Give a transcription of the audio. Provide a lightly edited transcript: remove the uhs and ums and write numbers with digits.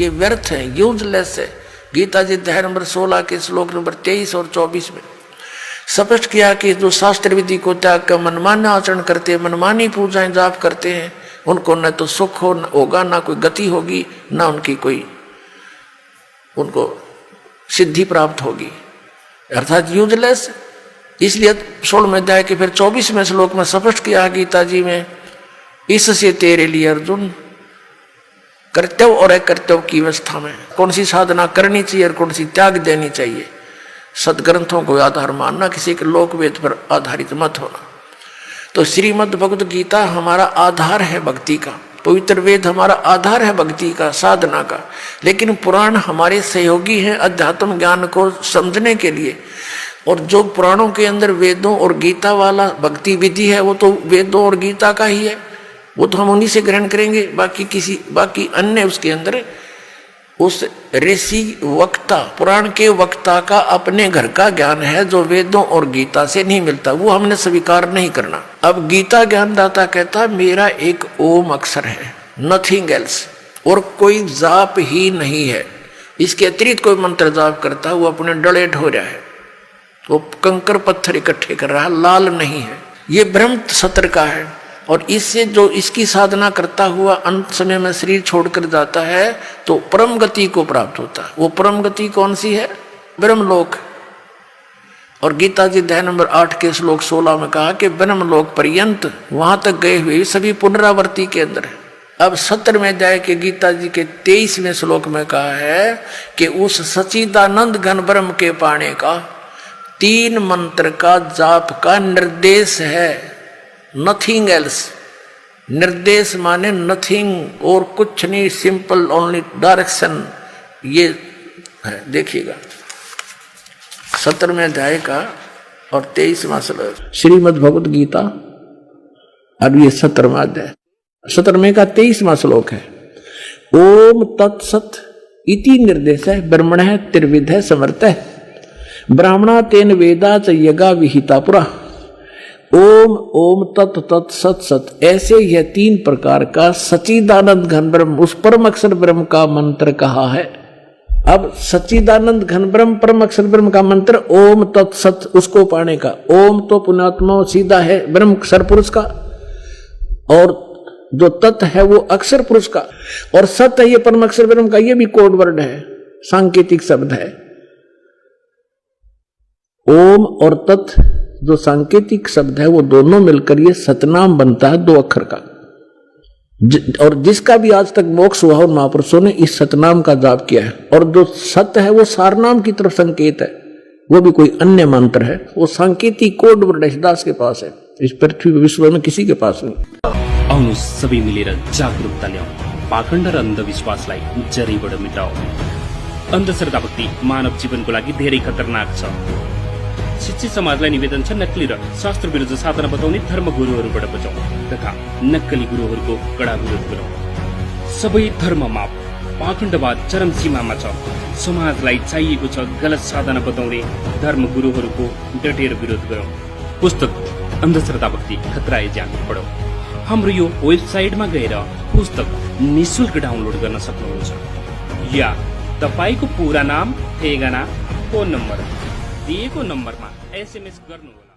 ये व्यर्थ है, यूजलेस है। गीता जी अध्याय नंबर 16 के श्लोक नंबर 23 और 24 में स्पष्ट किया कि जो शास्त्र विधि को त्याग कर मनमान्य आचरण करते हैं, मनमानी पूजाएं जाप करते हैं, उनको न तो सुख होगा, ना कोई गति होगी, ना उनकी कोई उनको सिद्धि प्राप्त होगी, अर्थात यूजलेस। इसलिए 16वें अध्याय के फिर 24वें श्लोक में स्पष्ट किया गीता जी में, इससे तेरे लिए अर्जुन कर्तव्य और अकर्तव्य की अवस्था में कौन सी साधना करनी चाहिए और कौन सी त्याग देनी चाहिए, सदग्रंथों को आधार मानना, किसी के लोक वेद पर आधारित मत होना। तो श्रीमद् भगवद गीता हमारा आधार है भक्ति का, पवित्र वेद हमारा आधार है भक्ति का, साधना का। लेकिन पुराण हमारे सहयोगी हैं अध्यात्म ज्ञान को समझने के लिए। और जो पुराणों के अंदर वेदों और गीता वाला भक्ति विधि है वो तो वेदों और गीता का ही है, वो तो हम उन्हीं से ग्रहण करेंगे। बाकी अन्य उसके अंदर उस ऋषि वक्ता, पुराण के वक्ता का अपने घर का ज्ञान है जो वेदों और गीता से नहीं मिलता, वो हमने स्वीकार नहीं करना। अब गीता ज्ञानदाता कहता मेरा एक ओम अक्षर है, नथिंग एल्स, और कोई जाप ही नहीं है। इसके अतिरिक्त कोई मंत्र जाप करता वो अपने डले ढो रहा है, वो कंकर पत्थर इकट्ठे कर रहा है, लाल नहीं है। ये ब्रह्म सत्र का है। और इससे जो इसकी साधना करता हुआ अंत समय में शरीर छोड़कर जाता है तो परम गति को प्राप्त होता है। वो परम गति कौन सी है? ब्रह्मलोक। और गीता जी अध्याय नंबर 8 के श्लोक 16 में कहा कि ब्रह्मलोक पर्यंत वहां तक गए हुए सभी पुनरावृत्ति के अंदर है। अब 17वें अध्याय के गीता जी के 23वें श्लोक में कहा है कि उस सच्चिदानंद घन ब्रह्म के पाने का 3 मंत्र का जाप का निर्देश है, नथिंग एल्स। निर्देश माने नथिंग और कुछ नहीं, सिंपल ओनली डायरेक्शन। ये है, देखिएगा 17वें अध्याय का और 23वां श्लोक श्रीमद् भगवद गीता। अब ये 17वां अध्याय, 17वें का 23वां श्लोक है। ओम तत्सत इति निर्देश है ब्रह्मण है त्रिविध है समर्थ है ब्राह्मणा तेन वेदा च यज्ञा विहिता पुरा। ओम ओम तत् तत् सत सत, ऐसे यह 3 प्रकार का सच्चिदानंद घन ब्रह्म, उस परम अक्षर ब्रह्म का मंत्र कहा है। अब सच्चिदानंद घन ब्रह्म परम अक्षर ब्रह्म का मंत्र ओम तत् सत, उसको पाने का। ओम तो पुण्यात्मा सीधा है ब्रह्म अक्षर पुरुष का, और जो तत् है वो अक्षर पुरुष का, और सत है ये परम अक्षर ब्रह्म का। ये भी कोड वर्ड है, सांकेतिक शब्द है। ओम और तत् जो सांकेतिक शब्द है वो दोनों मिलकर ये सतनाम बनता है 2 अक्षर का। और जिसका भी आज तक मोक्ष हुआ उन महापुरुषों ने इस सतनाम का जाप किया है। और जो सत्य है वो सारनाम की तरफ संकेत है, वो भी कोई अन्य मंत्र है, वो सांकेतिक कोड वर्ड दास के पास है, इस पृथ्वी विश्व में किसी के पास नहीं। आउनु सबै मिलेर जागरूकता ल्याउँ, पाखण्ड र अन्धविश्वासलाई जरीबाट मेटाऊ। अन्धश्रद्धा भक्ति मानव जीवनको लागि धेरै खतरनाक छ। शिक्षित समाजलाई निवेदन छ नक्कली र शास्त्र विरुद्ध साधना बताउने धर्म गुरुहरूबाट बचाउँ तथा नक्कली गुरुहरूको कड़ा विरोध गरौँ। सबै धर्ममा पाखण्डवाद चरम सीमामा छ। समाजलाई चाहिएको छ गलत साधना बताउने धर्म गुरुहरूको डटेर विरोध गरौँ। पुस्तक अन्धश्रद्धा भक्ति खतरा ए जान पढौँ। हाम्रो यो वेबसाइटमा गएर पुस्तक निशुल्क डाउनलोड गर्न सक्नुहुन्छ, या तपाईको पूरा नाम, ठेगाना, फोन नम्बर दिएको नम्बरमा SMS गर्नुहोला।